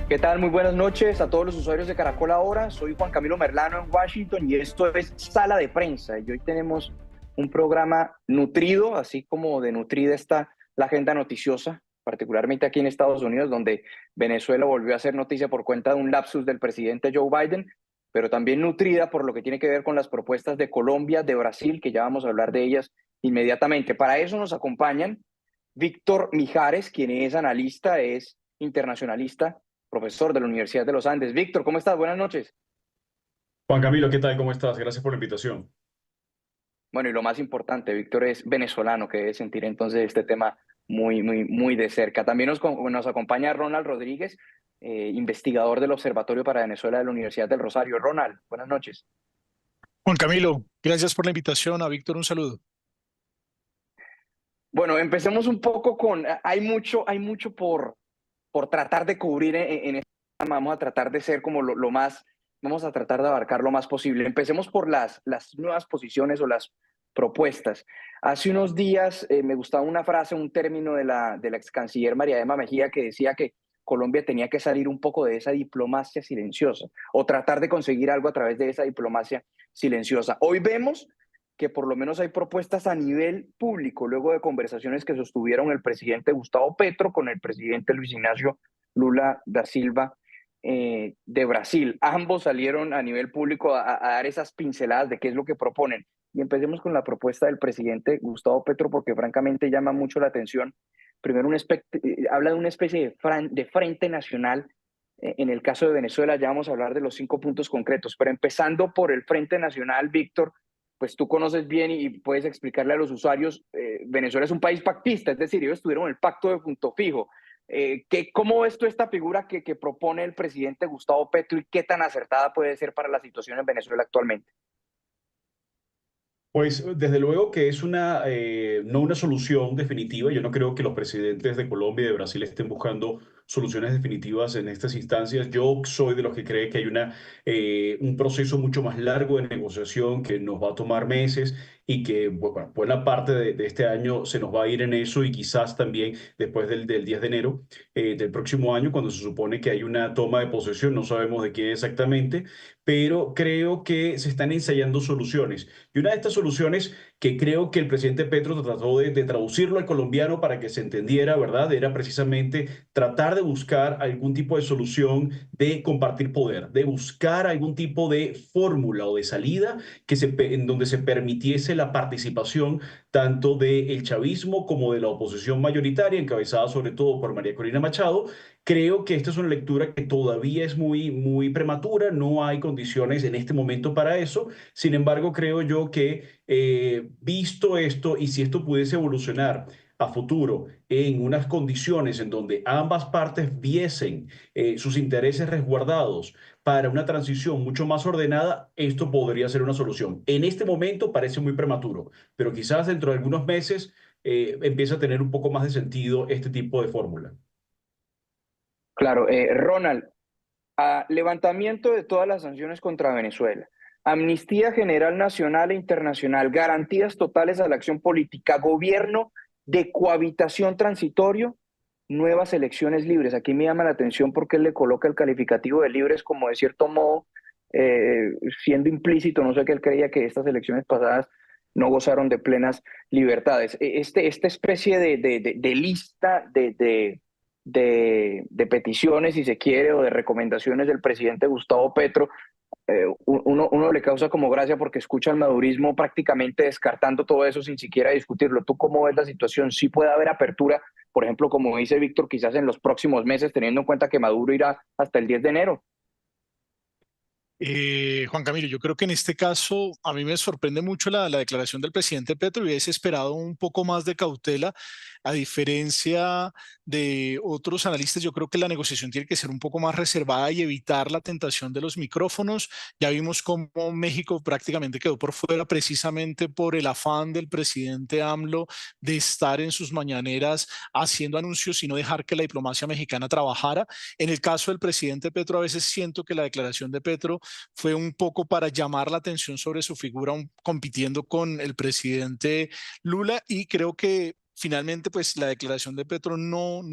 ¿Qué tal? Muy buenas noches a todos los usuarios de Caracol Ahora. Soy Juan Camilo Merlano en Washington y esto es Sala de Prensa. Y hoy tenemos un programa nutrido, así como de nutrida está la agenda noticiosa, particularmente aquí en Estados Unidos, donde Venezuela volvió a hacer noticia por cuenta de un lapsus del presidente Joe Biden, pero también nutrida por lo que tiene que ver con las propuestas de Colombia, de Brasil, que ya vamos a hablar de ellas inmediatamente. Para eso nos acompañan Víctor Mijares, quien es analista, es internacionalista, profesor de la Universidad de los Andes. Víctor, ¿cómo estás? Buenas noches. Juan Camilo, ¿qué tal? ¿Cómo estás? Gracias por la invitación. Bueno, y lo más importante, Víctor es venezolano, que debe sentir entonces este tema muy de cerca. También nos acompaña Ronald Rodríguez, investigador del Observatorio para Venezuela de la Universidad del Rosario. Ronald, buenas noches. Juan Camilo, gracias por la invitación. A Víctor, un saludo. Bueno, empecemos un poco con, hay mucho por tratar de cubrir en esta. Vamos a tratar de ser como lo más, vamos a tratar de abarcar lo más posible. Empecemos por las nuevas posiciones o las propuestas. Hace unos días me gustaba una frase, un término de la ex canciller María Emma Mejía, que decía que Colombia tenía que salir un poco de esa diplomacia silenciosa o tratar de conseguir algo a través de esa diplomacia silenciosa. Hoy vemos que por lo menos hay propuestas a nivel público, luego de conversaciones que sostuvieron el presidente Gustavo Petro con el presidente Luis Ignacio Lula da Silva de Brasil. Ambos salieron a nivel público a dar esas pinceladas de qué es lo que proponen. Y empecemos con la propuesta del presidente Gustavo Petro, porque francamente llama mucho la atención. Primero, habla de una especie de frente nacional. En el caso de Venezuela, ya vamos a hablar de los 5 puntos concretos, pero empezando por el Frente Nacional, Víctor, pues tú conoces bien y puedes explicarle a los usuarios, Venezuela es un país pactista, es decir, ellos tuvieron el pacto de punto fijo. ¿Cómo ves tú esta figura que propone el presidente Gustavo Petro y qué tan acertada puede ser para la situación en Venezuela actualmente? Pues desde luego que es no una solución definitiva. Yo no creo que los presidentes de Colombia y de Brasil estén buscando soluciones definitivas en estas instancias. Yo soy de los que cree que hay un proceso mucho más largo de negociación que nos va a tomar meses y que bueno, buena parte de este año se nos va a ir en eso y quizás también después del 10 de enero del próximo año, cuando se supone que hay una toma de posesión, no sabemos de quién exactamente, pero creo que se están ensayando soluciones. Y una de estas soluciones que creo que el presidente Petro trató de traducirlo al colombiano para que se entendiera, ¿verdad? Era precisamente tratar de buscar algún tipo de solución de compartir poder, de buscar algún tipo de fórmula o de salida en donde se permitiese la participación tanto del chavismo como de la oposición mayoritaria, encabezada sobre todo por María Corina Machado. Creo que esta es una lectura que todavía es muy prematura, no hay condiciones en este momento para eso. Sin embargo, creo yo que visto esto y si esto pudiese evolucionar a futuro en unas condiciones en donde ambas partes viesen sus intereses resguardados para una transición mucho más ordenada, esto podría ser una solución. En este momento parece muy prematuro, pero quizás dentro de algunos meses empiece a tener un poco más de sentido este tipo de fórmula. Claro, Ronald, levantamiento de todas las sanciones contra Venezuela, amnistía general nacional e internacional, garantías totales a la acción política, gobierno de cohabitación transitorio, nuevas elecciones libres. Aquí me llama la atención porque él le coloca el calificativo de libres como de cierto modo, eh, siendo implícito, no sé qué él creía que estas elecciones pasadas no gozaron de plenas libertades. Esta especie de lista de peticiones, si se quiere, o de recomendaciones del presidente Gustavo Petro, uno le causa como gracia porque escucha al madurismo prácticamente descartando todo eso sin siquiera discutirlo. ¿Tú cómo ves la situación? ¿Sí puede haber apertura, por ejemplo, como dice Víctor, quizás en los próximos meses, teniendo en cuenta que Maduro irá hasta el 10 de enero? Juan Camilo, yo creo que en este caso a mí me sorprende mucho la declaración del presidente Petro y hubiese esperado un poco más de cautela. A diferencia de otros analistas, yo creo que la negociación tiene que ser un poco más reservada y evitar la tentación de los micrófonos. Ya vimos cómo México prácticamente quedó por fuera precisamente por el afán del presidente AMLO de estar en sus mañaneras haciendo anuncios y no dejar que la diplomacia mexicana trabajara. En el caso del presidente Petro, a veces siento que la declaración de Petro fue un poco para llamar la atención sobre su figura, compitiendo con el presidente Lula, y creo que finalmente pues la declaración de Petro no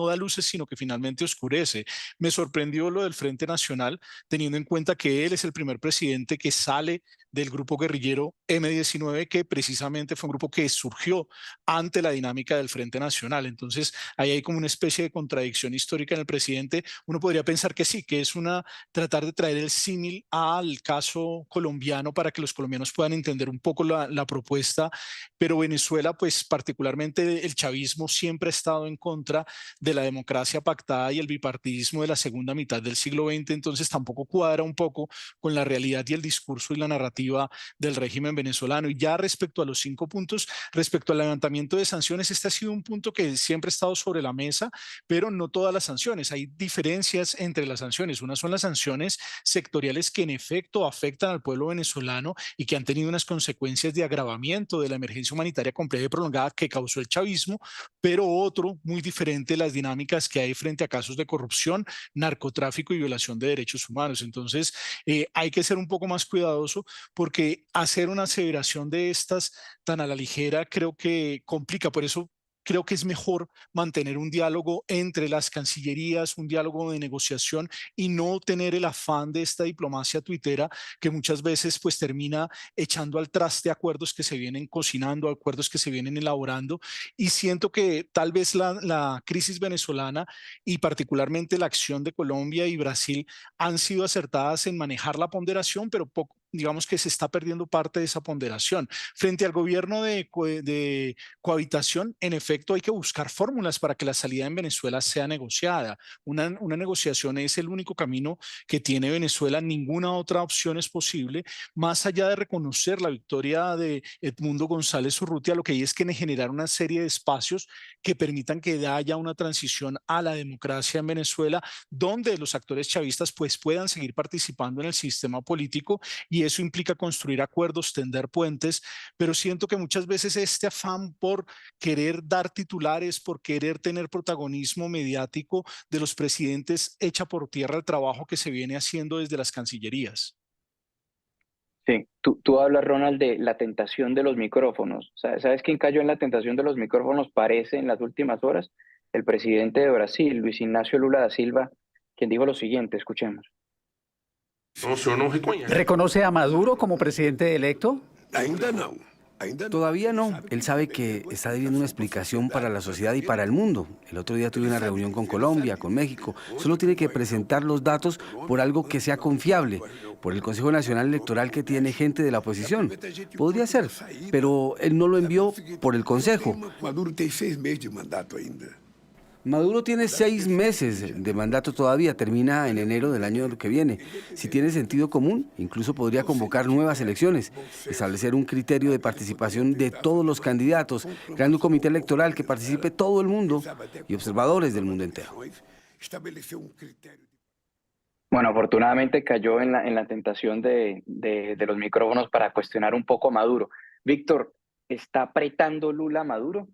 da luces, sino que finalmente oscurece. Me sorprendió lo del Frente Nacional, teniendo en cuenta que él es el primer presidente que sale del grupo guerrillero M-19, que precisamente fue un grupo que surgió ante la dinámica del Frente Nacional. Entonces, ahí hay como una especie de contradicción histórica en el presidente. Uno podría pensar que sí, que es tratar de traer el símil al caso colombiano para que los colombianos puedan entender un poco la propuesta, pero Venezuela, pues particularmente el chavismo siempre ha estado en contra de la democracia pactada y el bipartidismo de la segunda mitad del siglo XX, entonces tampoco cuadra un poco con la realidad y el discurso y la narrativa del régimen venezolano. Y ya respecto a los 5 puntos, respecto al levantamiento de sanciones, este ha sido un punto que siempre ha estado sobre la mesa, pero no todas las sanciones. Hay diferencias entre las sanciones. Unas son las sanciones sectoriales que en efecto afectan al pueblo venezolano y que han tenido unas consecuencias de agravamiento de la emergencia humanitaria compleja y prolongada que causó el chavismo, pero otro muy diferente, las dinámicas que hay frente a casos de corrupción, narcotráfico y violación de derechos humanos. Entonces, hay que ser un poco más cuidadoso porque hacer una aseveración de estas tan a la ligera creo que complica. Por eso creo que es mejor mantener un diálogo entre las cancillerías, un diálogo de negociación y no tener el afán de esta diplomacia tuitera que muchas veces pues termina echando al traste acuerdos que se vienen cocinando, acuerdos que se vienen elaborando. Y siento que tal vez la crisis venezolana y particularmente la acción de Colombia y Brasil han sido acertadas en manejar la ponderación, pero poco, digamos que se está perdiendo parte de esa ponderación. Frente al gobierno de cohabitación, en efecto, hay que buscar fórmulas para que la salida en Venezuela sea negociada. Una negociación es el único camino que tiene Venezuela, ninguna otra opción es posible, más allá de reconocer la victoria de Edmundo González Urrutia, lo que hay es que generar una serie de espacios que permitan que haya una transición a la democracia en Venezuela, donde los actores chavistas pues puedan seguir participando en el sistema político y eso implica construir acuerdos, tender puentes, pero siento que muchas veces este afán por querer dar titulares, por querer tener protagonismo mediático de los presidentes echa por tierra el trabajo que se viene haciendo desde las cancillerías. Sí, tú hablas, Ronald, de la tentación de los micrófonos. ¿Sabes quién cayó en la tentación de los micrófonos? Parece en las últimas horas el presidente de Brasil, Luis Ignacio Lula da Silva, quien dijo lo siguiente, escuchemos. O senhor não reconhece. ¿Reconoce a Maduro como presidente electo? Ainda não. Todavía no. Él sabe que está debiendo una explicación para la sociedad y para el mundo. El otro día tuve una reunión con Colombia, con México. Solo tiene que presentar los datos por algo que sea confiable, por el Consejo Nacional Electoral que tiene gente de la oposición. Podría ser, pero él no lo envió por el Consejo. Maduro tem 6 meses de mandato ainda. Maduro tiene 6 meses de mandato todavía, termina en enero del año que viene. Si tiene sentido común, incluso podría convocar nuevas elecciones, establecer un criterio de participación de todos los candidatos, creando un comité electoral que participe todo el mundo y observadores del mundo entero. Bueno, afortunadamente cayó en la tentación de los micrófonos para cuestionar un poco a Maduro. Víctor, ¿está apretando Lula a Maduro?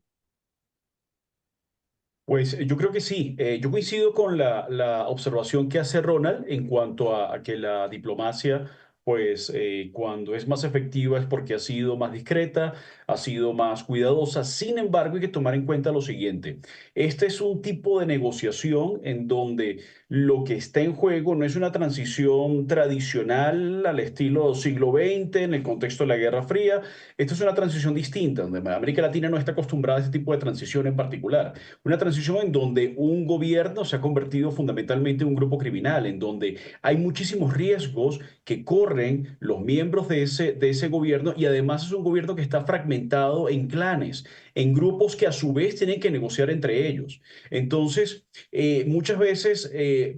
Pues yo creo que sí. Yo coincido con la observación que hace Ronald en cuanto a que la diplomacia, pues cuando es más efectiva es porque ha sido más discreta, ha sido más cuidadosa. Sin embargo, hay que tomar en cuenta lo siguiente. Este es un tipo de negociación en donde lo que está en juego no es una transición tradicional al estilo siglo XX en el contexto de la Guerra Fría. Esta es una transición distinta, donde América Latina no está acostumbrada a este tipo de transición en particular. Una transición en donde un gobierno se ha convertido fundamentalmente en un grupo criminal, en donde hay muchísimos riesgos que corren los miembros de ese gobierno y además es un gobierno que está fragmentado en clanes, en grupos que a su vez tienen que negociar entre ellos. Entonces, muchas veces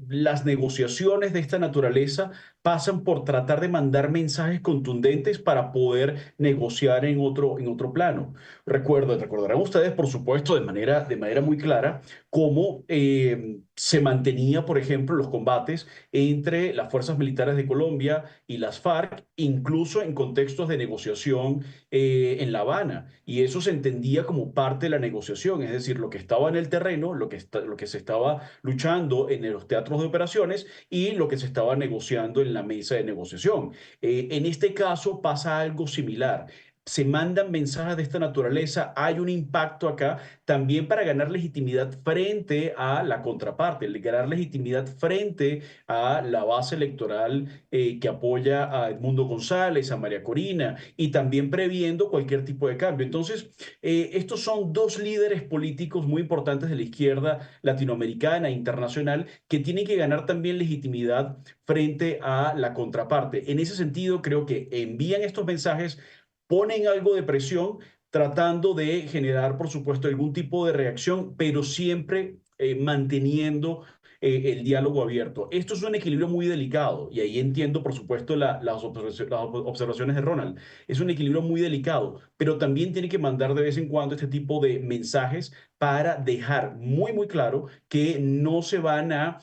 las negociaciones de esta naturaleza pasan por tratar de mandar mensajes contundentes para poder negociar en otro plano. Recordarán ustedes, por supuesto, de manera muy clara, cómo se mantenía, por ejemplo, los combates entre las fuerzas militares de Colombia y las FARC, incluso en contextos de negociación en La Habana. Y eso se entendía como parte de la negociación, es decir, lo que estaba en el terreno, lo que se estaba luchando en los teatros de operaciones y lo que se estaba negociando en la mesa de negociación. En este caso pasa algo similar. se mandan mensajes de esta naturaleza, hay un impacto acá también para ganar legitimidad frente a la contraparte, ganar legitimidad frente a la base electoral que apoya a Edmundo González, a María Corina, y también previendo cualquier tipo de cambio. Entonces, estos son dos líderes políticos muy importantes de la izquierda latinoamericana e internacional que tienen que ganar también legitimidad frente a la contraparte. En ese sentido, creo que envían estos mensajes, ponen algo de presión, tratando de generar, por supuesto, algún tipo de reacción, pero siempre manteniendo el diálogo abierto. Esto es un equilibrio muy delicado y ahí entiendo, por supuesto, las observaciones de Ronald. Es un equilibrio muy delicado, pero también tiene que mandar de vez en cuando este tipo de mensajes para dejar muy, muy claro que no se van a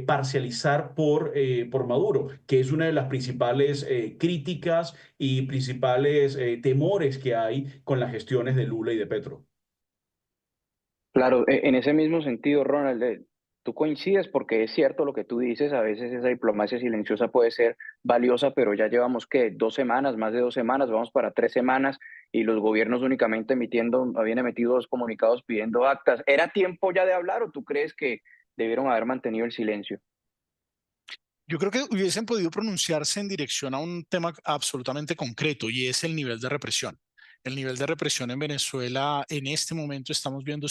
parcializar por Maduro, que es una de las principales críticas y principales temores que hay con las gestiones de Lula y de Petro. Claro, en ese mismo sentido, Ronald, tú coincides porque es cierto lo que tú dices, a veces esa diplomacia silenciosa puede ser valiosa, pero ya llevamos, ¿qué? 2 semanas, más de 2 semanas, vamos para 3 semanas y los gobiernos únicamente habían emitido 2 comunicados pidiendo actas. ¿Era tiempo ya de hablar o tú crees que debieron haber mantenido el silencio? Yo creo que hubiesen podido pronunciarse en dirección a un tema absolutamente concreto y es el nivel de represión. El nivel de represión en Venezuela en este momento estamos viendo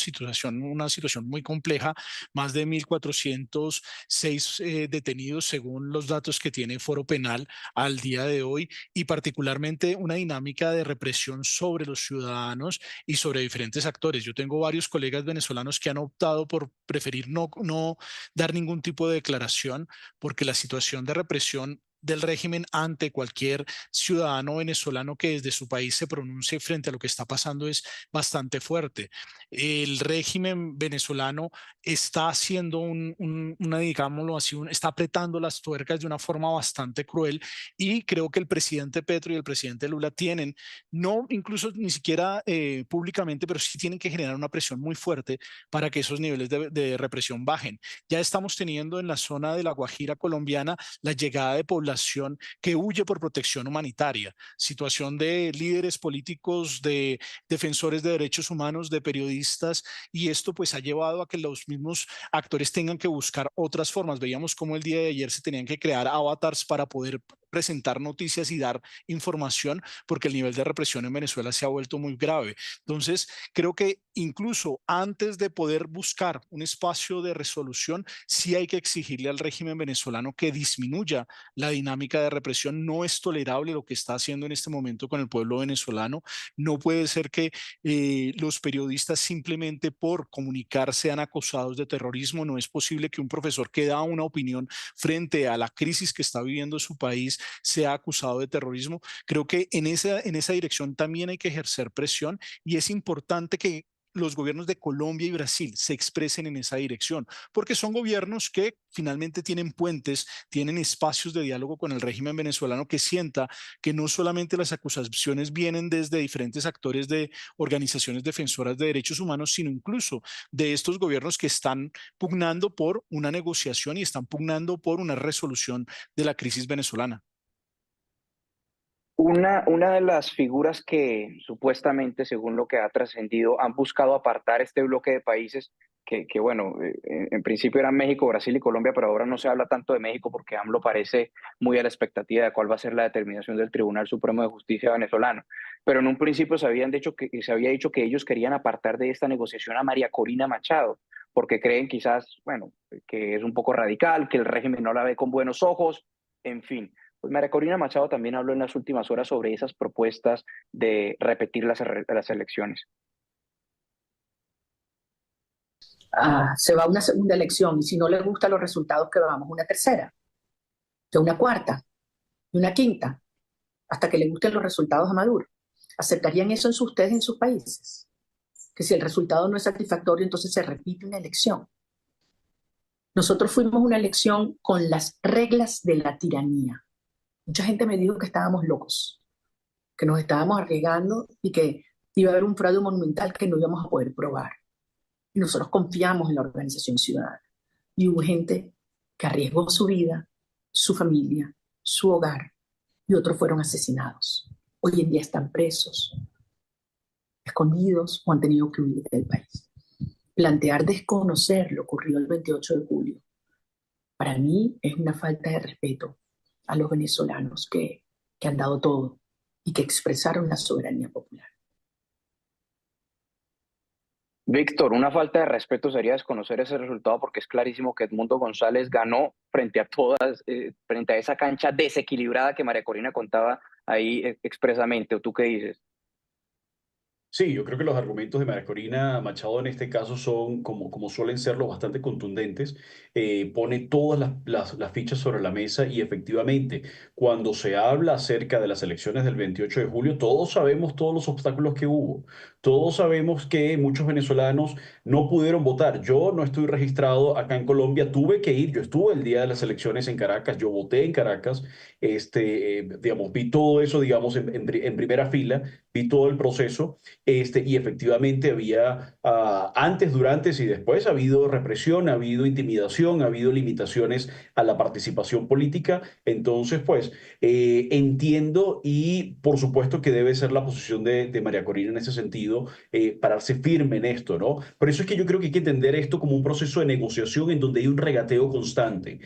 una situación muy compleja, más de 1.406 detenidos según los datos que tiene Foro Penal al día de hoy y particularmente una dinámica de represión sobre los ciudadanos y sobre diferentes actores. Yo tengo varios colegas venezolanos que han optado por preferir no dar ningún tipo de declaración porque la situación de represión del régimen ante cualquier ciudadano venezolano que desde su país se pronuncie frente a lo que está pasando es bastante fuerte. El régimen venezolano está haciendo digámoslo así, está apretando las tuercas de una forma bastante cruel y creo que el presidente Petro y el presidente Lula tienen, no incluso ni siquiera públicamente, pero sí tienen que generar una presión muy fuerte para que esos niveles de represión bajen. Ya estamos teniendo en la zona de La Guajira colombiana la llegada de población que huye por protección humanitaria, situación de líderes políticos, de defensores de derechos humanos, de periodistas, y esto pues ha llevado a que los mismos actores tengan que buscar otras formas. Veíamos cómo el día de ayer se tenían que crear avatars para poder presentar noticias y dar información porque el nivel de represión en Venezuela se ha vuelto muy grave. Entonces, creo que incluso antes de poder buscar un espacio de resolución, sí hay que exigirle al régimen venezolano que disminuya la dinámica de represión. No es tolerable lo que está haciendo en este momento con el pueblo venezolano. No puede ser que los periodistas simplemente por comunicar sean acosados de terrorismo. No es posible que un profesor que da una opinión frente a la crisis que está viviendo su país sea acusado de terrorismo. Creo que en esa dirección también hay que ejercer presión y es importante que los gobiernos de Colombia y Brasil se expresen en esa dirección, porque son gobiernos que finalmente tienen puentes, tienen espacios de diálogo con el régimen venezolano que sienta que no solamente las acusaciones vienen desde diferentes actores de organizaciones defensoras de derechos humanos, sino incluso de estos gobiernos que están pugnando por una negociación y están pugnando por una resolución de la crisis venezolana. Una de las figuras que supuestamente, según lo que ha trascendido, han buscado apartar este bloque de países bueno, en principio eran México, Brasil y Colombia, pero ahora no se habla tanto de México porque AMLO parece muy a la expectativa de cuál va a ser la determinación del Tribunal Supremo de Justicia venezolano. Pero en un principio se había dicho que ellos querían apartar de esta negociación a María Corina Machado, porque creen quizás, bueno, que es un poco radical, que el régimen no la ve con buenos ojos, en fin. Pues María Corina Machado también habló en las últimas horas sobre esas propuestas de repetir las elecciones. Se va a una segunda elección y si no le gustan los resultados que vamos, una tercera, de una cuarta, y una quinta, hasta que le gusten los resultados a Maduro. ¿Aceptarían eso ustedes en sus países? Que si el resultado no es satisfactorio, entonces se repite una elección. Nosotros fuimos una elección con las reglas de la tiranía. Mucha gente me dijo que estábamos locos, que nos estábamos arriesgando y que iba a haber un fraude monumental que no íbamos a poder probar. Y nosotros confiamos en la organización ciudadana. Y hubo gente que arriesgó su vida, su familia, su hogar, y otros fueron asesinados. hoy en día están presos, escondidos o han tenido que huir del país. Plantear desconocer lo ocurrido el 28 de julio, para mí es una falta de respeto a los venezolanos que han dado todo y que expresaron la soberanía popular. Víctor, una falta de respeto sería desconocer ese resultado porque es clarísimo que Edmundo González ganó frente a todas, frente a esa cancha desequilibrada que María Corina contaba ahí expresamente. ¿O tú qué dices? Sí, yo creo que los argumentos de María Corina Machado en este caso son, como suelen serlo, bastante contundentes. Pone todas las fichas sobre la mesa y efectivamente, cuando se habla acerca de las elecciones del 28 de julio, todos sabemos todos los obstáculos que hubo. Todos sabemos que muchos venezolanos no pudieron votar. Yo no estoy registrado acá en Colombia, tuve que ir, yo estuve el día de las elecciones en Caracas, yo voté en Caracas, digamos, vi todo eso, digamos, en primera fila, vi todo el proceso. Y efectivamente había, antes, durante y después, ha habido represión, ha habido intimidación, ha habido limitaciones a la participación política. Entonces, pues, entiendo y por supuesto que debe ser la posición de María Corina en ese sentido, pararse firme en esto, ¿no? Por eso es que yo creo que hay que entender esto como un proceso de negociación en donde hay un regateo constante.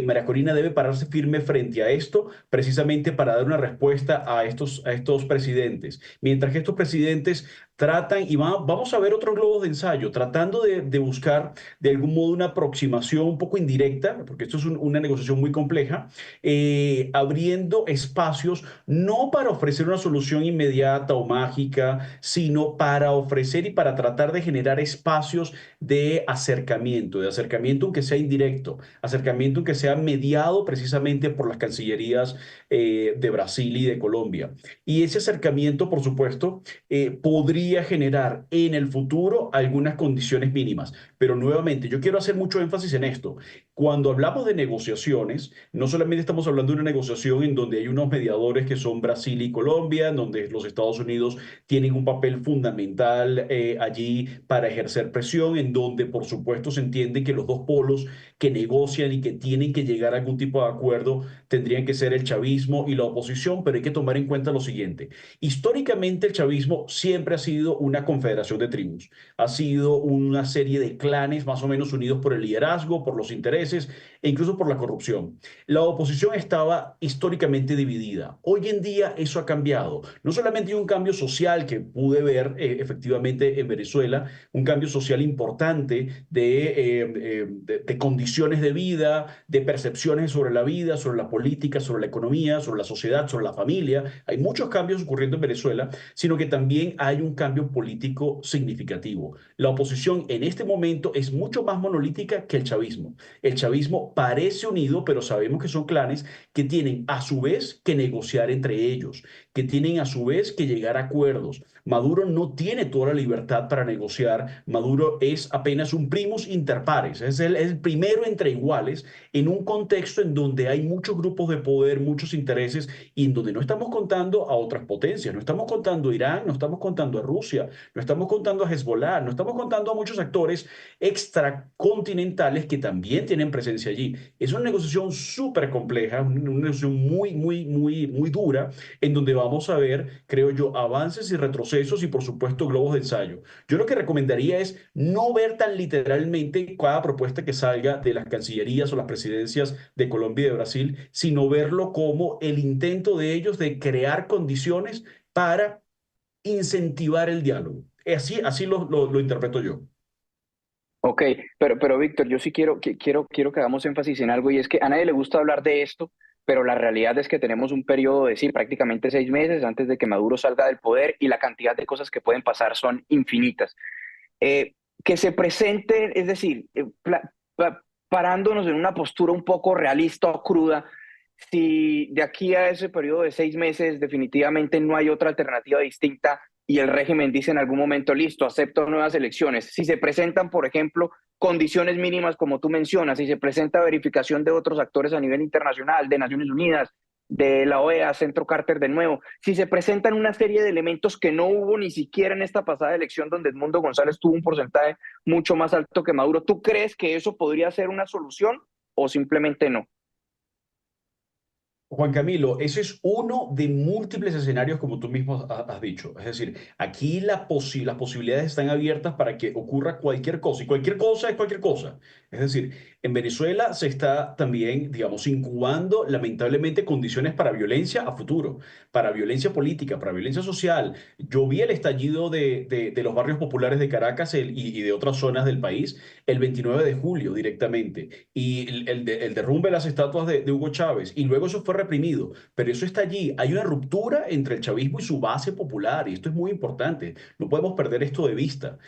María Corina debe pararse firme frente a esto, precisamente para dar una respuesta a estos presidentes. Mientras que estos presidentes tratan, y vamos a ver otros globos de ensayo, tratando de buscar de algún modo una aproximación un poco indirecta, porque esto es una negociación muy compleja, abriendo espacios no para ofrecer una solución inmediata o mágica, sino para ofrecer y para tratar de generar espacios de acercamiento aunque sea indirecto, acercamiento aunque sea mediado precisamente por las cancillerías de Brasil y de Colombia. Y ese acercamiento, por supuesto, podría generar en el futuro algunas condiciones mínimas. Pero nuevamente, yo quiero hacer mucho énfasis en esto. Cuando hablamos de negociaciones, no solamente estamos hablando de una negociación en donde hay unos mediadores que son Brasil y Colombia, en donde los Estados Unidos tienen un papel fundamental allí para ejercer presión, en donde por supuesto se entiende que los dos polos que negocian y que tienen que llegar a algún tipo de acuerdo tendrían que ser el chavismo y la oposición, pero hay que tomar en cuenta lo siguiente. Históricamente el chavismo siempre ha sido una confederación de tribus, ha sido una serie de clanes más o menos unidos por el liderazgo, por los intereses e incluso por la corrupción. La oposición estaba históricamente dividida. Hoy en día eso ha cambiado. No solamente hay un cambio social que pude ver efectivamente en Venezuela, un cambio social importante de condiciones de vida, de percepciones sobre la vida, sobre la política, sobre la economía, sobre la sociedad, sobre la familia. Hay muchos cambios ocurriendo en Venezuela, sino que también hay un cambio político significativo. La oposición en este momento es mucho más monolítica que el chavismo. El chavismo parece unido, pero sabemos que son clanes que tienen a su vez que negociar entre ellos, que tienen a su vez que llegar a acuerdos. Maduro no tiene toda la libertad para negociar. Maduro es apenas un primus inter pares, es el primero entre iguales en un contexto en donde hay muchos grupos de poder, muchos intereses y en donde no estamos contando a otras potencias, no estamos contando a Irán, no estamos contando a Rusia, no estamos contando a Hezbollah, no estamos contando a muchos actores extracontinentales que también tienen presencia allí. Es una negociación súper compleja, una negociación muy dura, en donde vamos a ver, creo yo, avances y retrocesos y por supuesto globos de ensayo. Yo lo que recomendaría es no ver tan literalmente cada propuesta que salga de las cancillerías o las presidencias de Colombia y de Brasil, sino verlo como el intento de ellos de crear condiciones para incentivar el diálogo. Así lo interpreto yo. Ok, pero Víctor, yo sí quiero que hagamos énfasis en algo y es que a nadie le gusta hablar de esto, pero la realidad es que tenemos un periodo de, sí, prácticamente 6 meses antes de que Maduro salga del poder y la cantidad de cosas que pueden pasar son infinitas. Que se presente, es decir, parándonos en una postura un poco realista o cruda, si de aquí a ese periodo de 6 meses definitivamente no hay otra alternativa distinta y el régimen dice en algún momento, listo, acepto nuevas elecciones, si se presentan, por ejemplo, condiciones mínimas como tú mencionas, si se presenta verificación de otros actores a nivel internacional, de Naciones Unidas, de la OEA, Centro Carter de nuevo, si se presentan una serie de elementos que no hubo ni siquiera en esta pasada elección donde Edmundo González tuvo un porcentaje mucho más alto que Maduro, ¿tú crees que eso podría ser una solución o simplemente no? Juan Camilo, ese es uno de múltiples escenarios, como tú mismo has dicho. Es decir, aquí las posibilidades están abiertas para que ocurra cualquier cosa, y cualquier cosa es cualquier cosa. Es decir, en Venezuela se está también, digamos, incubando lamentablemente condiciones para violencia a futuro, para violencia política, para violencia social. Yo vi el estallido de los barrios populares de Caracas y de otras zonas del país el 29 de julio directamente, y el derrumbe de las estatuas de Hugo Chávez, y luego eso fue reprimido, pero eso está allí. Hay una ruptura entre el chavismo y su base popular, y esto es muy importante, no podemos perder esto de vista.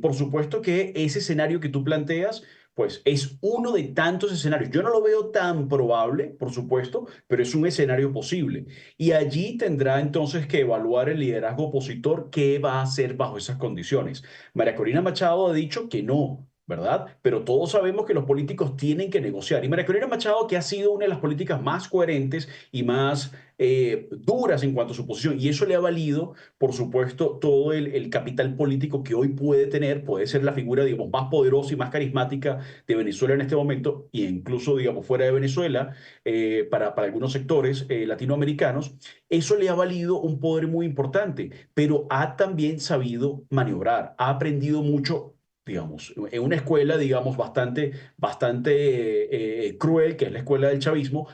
Por supuesto que ese escenario que tú planteas, pues es uno de tantos escenarios. Yo no lo veo tan probable, por supuesto, pero es un escenario posible. Y allí tendrá entonces que evaluar el liderazgo opositor qué va a hacer bajo esas condiciones. María Corina Machado ha dicho que no, ¿verdad? Pero todos sabemos que los políticos tienen que negociar. Y María Corina Machado, que ha sido una de las políticas más coherentes y más duras en cuanto a su posición, y eso le ha valido, por supuesto, todo el capital político que hoy puede tener, puede ser la figura, digamos, más poderosa y más carismática de Venezuela en este momento, e incluso, digamos, fuera de Venezuela, para algunos sectores latinoamericanos. Eso le ha valido un poder muy importante, pero ha también sabido maniobrar, ha aprendido mucho, digamos, en una escuela, digamos, bastante cruel, que es la escuela del chavismo.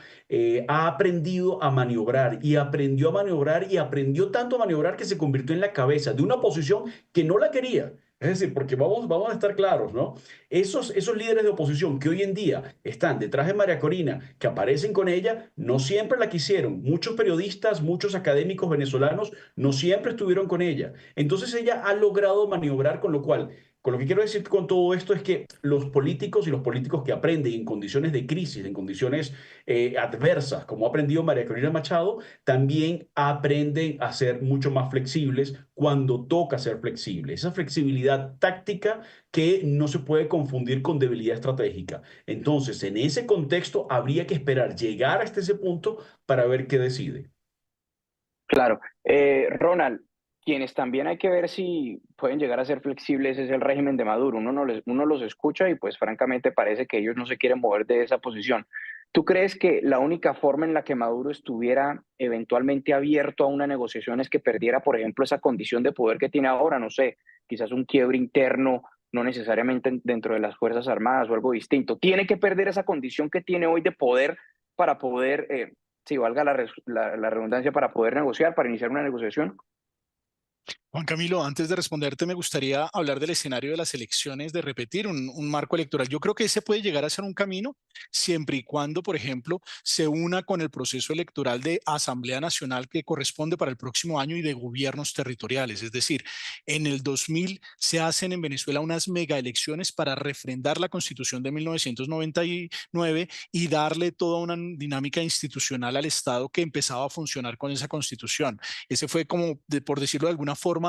Ha aprendido a maniobrar, y aprendió a maniobrar, y aprendió tanto a maniobrar que se convirtió en la cabeza de una oposición que no la quería. Es decir, porque vamos a estar claros, ¿no? Esos líderes de oposición que hoy en día están detrás de María Corina, que aparecen con ella, no siempre la quisieron. Muchos periodistas, muchos académicos venezolanos no siempre estuvieron con ella. Entonces ella ha logrado maniobrar, con lo que quiero decir con todo esto es que los políticos, y los políticos que aprenden en condiciones de crisis, en condiciones adversas, como ha aprendido María Corina Machado, también aprenden a ser mucho más flexibles cuando toca ser flexibles. Esa flexibilidad táctica que no se puede confundir con debilidad estratégica. Entonces, en ese contexto, habría que esperar llegar hasta ese punto para ver qué decide. Claro. Ronald, quienes también hay que ver si pueden llegar a ser flexibles es el régimen de Maduro. Uno los escucha y pues francamente parece que ellos no se quieren mover de esa posición. ¿Tú crees que la única forma en la que Maduro estuviera eventualmente abierto a una negociación es que perdiera, por ejemplo, esa condición de poder que tiene ahora? No sé, quizás un quiebre interno, no necesariamente dentro de las Fuerzas Armadas o algo distinto. Tiene que perder esa condición que tiene hoy de poder para poder, si valga la redundancia, para poder negociar, para iniciar una negociación. Juan Camilo, antes de responderte, me gustaría hablar del escenario de las elecciones, de repetir un marco electoral. Yo creo que ese puede llegar a ser un camino siempre y cuando, por ejemplo, se una con el proceso electoral de Asamblea Nacional que corresponde para el próximo año y de gobiernos territoriales. Es decir, en el 2000 se hacen en Venezuela unas mega elecciones para refrendar la Constitución de 1999 y darle toda una dinámica institucional al Estado que empezaba a funcionar con esa Constitución. Ese fue como, por decirlo de alguna forma,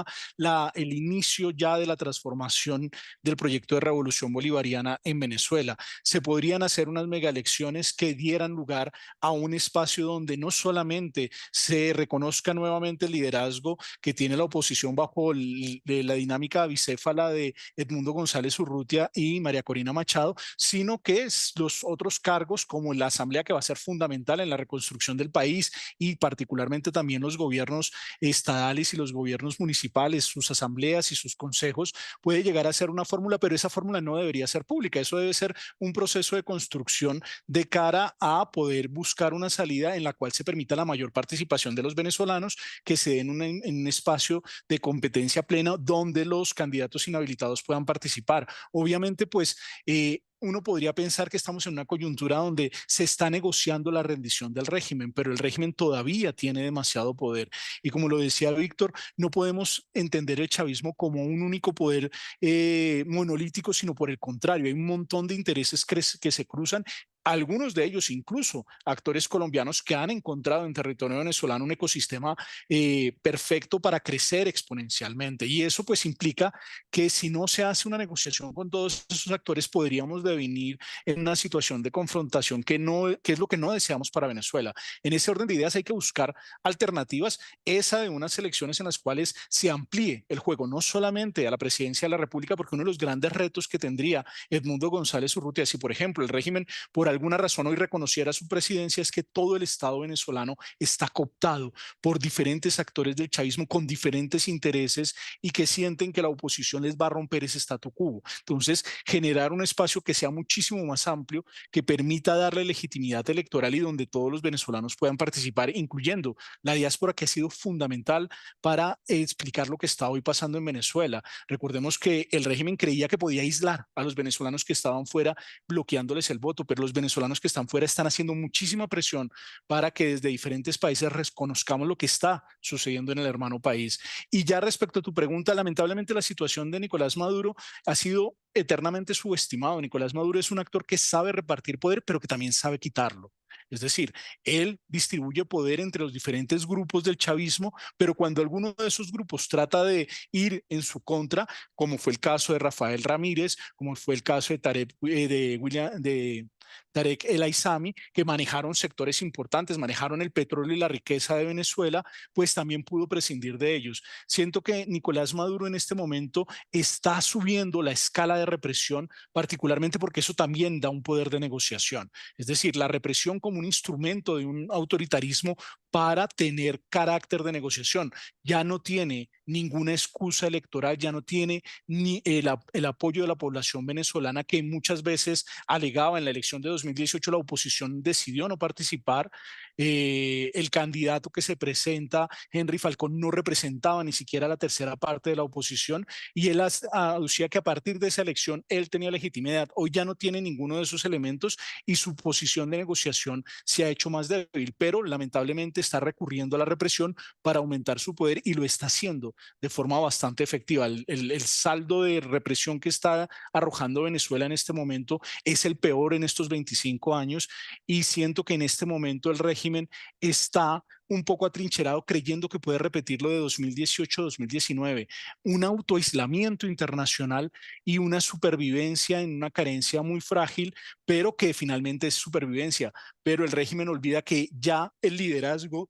el inicio ya de la transformación del proyecto de revolución bolivariana en Venezuela. Se podrían hacer unas megaelecciones que dieran lugar a un espacio donde no solamente se reconozca nuevamente el liderazgo que tiene la oposición bajo la dinámica bicéfala de Edmundo González Urrutia y María Corina Machado, sino que los otros cargos como la Asamblea, que va a ser fundamental en la reconstrucción del país, y particularmente también los gobiernos estadales y los gobiernos municipales, sus asambleas y sus consejos, puede llegar a ser una fórmula, pero esa fórmula no debería ser pública. Eso debe ser un proceso de construcción de cara a poder buscar una salida en la cual se permita la mayor participación de los venezolanos, que se den en un espacio de competencia plena donde los candidatos inhabilitados puedan participar. Obviamente, pues uno podría pensar que estamos en una coyuntura donde se está negociando la rendición del régimen, pero el régimen todavía tiene demasiado poder. Y como lo decía Víctor, no podemos entender el chavismo como un único poder monolítico, sino por el contrario, hay un montón de intereses que se cruzan. Algunos de ellos, incluso actores colombianos que han encontrado en territorio venezolano un ecosistema perfecto para crecer exponencialmente. Y eso pues implica que si no se hace una negociación con todos esos actores, podríamos devenir en una situación de confrontación que es lo que no deseamos para Venezuela. En ese orden de ideas hay que buscar alternativas, esa de unas elecciones en las cuales se amplíe el juego, no solamente a la presidencia de la República, porque uno de los grandes retos que tendría Edmundo González Urrutia, si por ejemplo el régimen por alguna razón hoy reconociera su presidencia es que todo el Estado venezolano está cooptado por diferentes actores del chavismo con diferentes intereses y que sienten que la oposición les va a romper ese statu quo. Entonces, generar un espacio que sea muchísimo más amplio, que permita darle legitimidad electoral y donde todos los venezolanos puedan participar, incluyendo la diáspora, que ha sido fundamental para explicar lo que está hoy pasando en Venezuela. Recordemos que el régimen creía que podía aislar a los venezolanos que estaban fuera, bloqueándoles el voto, pero los venezolanos que están fuera están haciendo muchísima presión para que desde diferentes países reconozcamos lo que está sucediendo en el hermano país. Y ya respecto a tu pregunta, lamentablemente la situación de Nicolás Maduro ha sido eternamente subestimado. Nicolás Maduro es un actor que sabe repartir poder, pero que también sabe quitarlo. Es decir, él distribuye poder entre los diferentes grupos del chavismo, pero cuando alguno de esos grupos trata de ir en su contra, como fue el caso de Rafael Ramírez, como fue el caso de Tarek El Aissami, que manejaron sectores importantes, manejaron el petróleo y la riqueza de Venezuela, pues también pudo prescindir de ellos. Siento que Nicolás Maduro en este momento está subiendo la escala de represión, particularmente porque eso también da un poder de negociación. Es decir, la represión como un instrumento de un autoritarismo para tener carácter de negociación. Ya no tiene ninguna excusa electoral, ya no tiene ni el apoyo de la población venezolana que muchas veces alegaba en la elección de 2018 la oposición decidió no participar. El candidato que se presenta, Henry Falcón, no representaba ni siquiera la tercera parte de la oposición y él aducía que a partir de esa elección él tenía legitimidad. Hoy ya no tiene ninguno de esos elementos y su posición de negociación se ha hecho más débil, pero lamentablemente está recurriendo a la represión para aumentar su poder y lo está haciendo de forma bastante efectiva. El saldo de represión que está arrojando Venezuela en este momento es el peor en estos 25 años y siento que en este momento el régimen está un poco atrincherado creyendo que puede repetir lo de 2018-2019, un autoaislamiento internacional y una supervivencia en una carencia muy frágil, pero que finalmente es supervivencia. Pero el régimen olvida que ya el liderazgo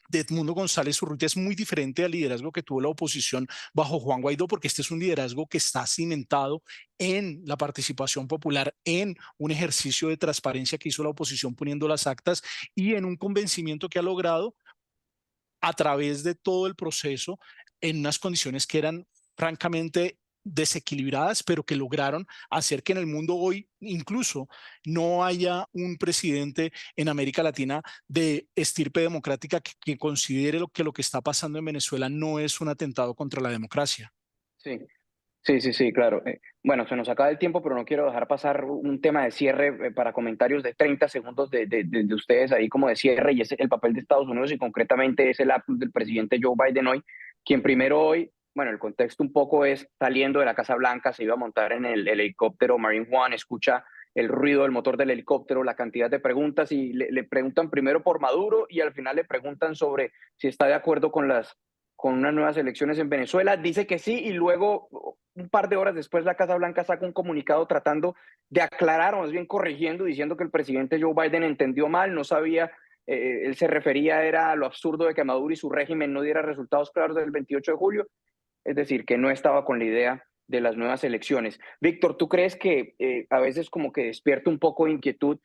de Edmundo González Urrutia es muy diferente al liderazgo que tuvo la oposición bajo Juan Guaidó, porque este es un liderazgo que está cimentado en la participación popular, en un ejercicio de transparencia que hizo la oposición poniendo las actas y en un convencimiento que ha logrado a través de todo el proceso en unas condiciones que eran francamente desequilibradas, pero que lograron hacer que en el mundo hoy incluso no haya un presidente en América Latina de estirpe democrática que considere lo que está pasando en Venezuela no es un atentado contra la democracia. Sí, sí, claro. Bueno, se nos acaba el tiempo, pero no quiero dejar pasar un tema de cierre para comentarios de 30 segundos de ustedes ahí como de cierre, y es el papel de Estados Unidos y concretamente es el lapsus del presidente Joe Biden hoy, quien primero hoy, bueno, el contexto un poco es saliendo de la Casa Blanca, se iba a montar en el helicóptero Marine One, escucha el ruido del motor del helicóptero, la cantidad de preguntas y le preguntan primero por Maduro y al final le preguntan sobre si está de acuerdo con unas nuevas elecciones en Venezuela. Dice que sí y luego, un par de horas después, la Casa Blanca saca un comunicado tratando de aclarar, o más bien corrigiendo, diciendo que el presidente Joe Biden entendió mal, no sabía, él se refería era a lo absurdo de que Maduro y su régimen no diera resultados claros del 28 de julio, es decir, que no estaba con la idea de las nuevas elecciones. Víctor, ¿tú crees que a veces como que despierta un poco de inquietud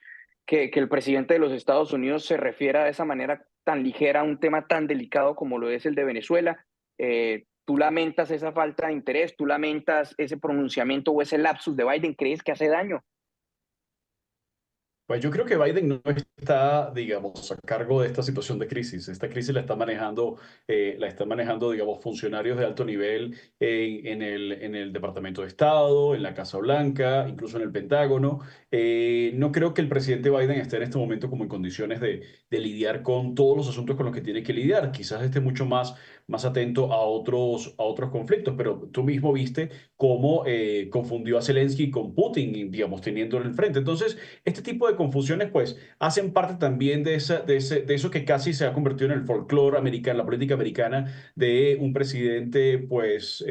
que el presidente de los Estados Unidos se refiera de esa manera tan ligera a un tema tan delicado como lo es el de Venezuela? ¿Tú lamentas esa falta de interés? ¿Tú lamentas ese pronunciamiento o ese lapsus de Biden? ¿Crees que hace daño? Pues yo creo que Biden no está, digamos, a cargo de esta situación de crisis. Esta crisis la están manejando, digamos, funcionarios de alto nivel en el Departamento de Estado, en la Casa Blanca, incluso en el Pentágono. No creo que el presidente Biden esté en este momento como en condiciones de lidiar con todos los asuntos con los que tiene que lidiar. Quizás esté mucho más atento a otros conflictos, pero tú mismo viste cómo confundió a Zelensky con Putin, digamos, teniéndolo al frente. Entonces, este tipo de confusiones, pues, hacen parte también de eso que casi se ha convertido en el folclore americano, la política americana, de un presidente, pues,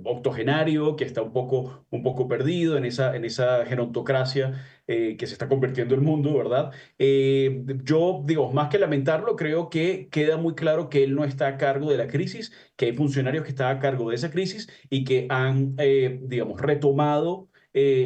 octogenario, que está un poco perdido en esa gerontocracia que se está convirtiendo el mundo, ¿verdad? Yo digo, más que lamentarlo, creo que queda muy claro que él no está a cargo de la crisis, que hay funcionarios que están a cargo de esa crisis y que han, digamos, retomado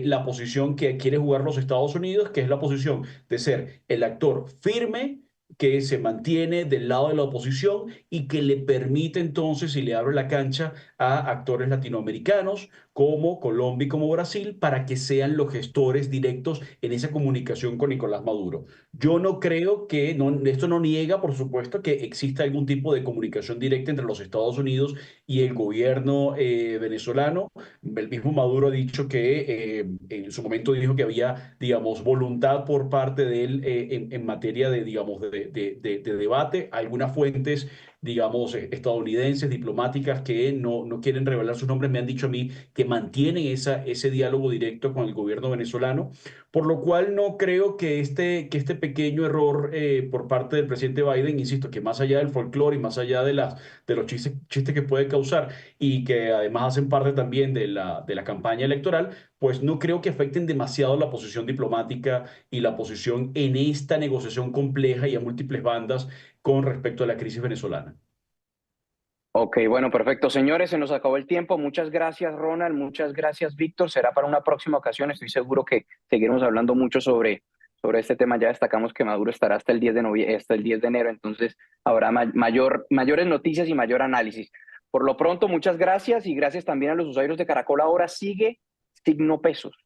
la posición que quiere jugar los Estados Unidos, que es la posición de ser el actor firme que se mantiene del lado de la oposición y que le permite entonces y le abre la cancha a actores latinoamericanos como Colombia y como Brasil para que sean los gestores directos en esa comunicación con Nicolás Maduro. Yo no creo que, esto no niega, por supuesto, que exista algún tipo de comunicación directa entre los Estados Unidos y el gobierno venezolano. El mismo Maduro ha dicho que en su momento dijo que había, digamos, voluntad por parte de él en materia de, digamos, de debate. Algunas fuentes, digamos, estadounidenses, diplomáticas que no quieren revelar sus nombres, me han dicho a mí que mantienen ese diálogo directo con el gobierno venezolano, por lo cual no creo que este pequeño error por parte del presidente Biden, insisto, que más allá del folclore y más allá de los chistes que puede causar y que además hacen parte también de la campaña electoral, pues no creo que afecten demasiado la posición diplomática y la posición en esta negociación compleja y a múltiples bandas con respecto a la crisis venezolana. Ok, bueno, perfecto. Señores, se nos acabó el tiempo. Muchas gracias, Ronald. Muchas gracias, Víctor. Será para una próxima ocasión. Estoy seguro que seguiremos hablando mucho sobre este tema. Ya destacamos que Maduro estará hasta el 10 de noviembre, hasta el 10 de enero. Entonces habrá mayores noticias y mayor análisis. Por lo pronto, muchas gracias y gracias también a los usuarios de Caracol. Ahora sigue Signo Pesos.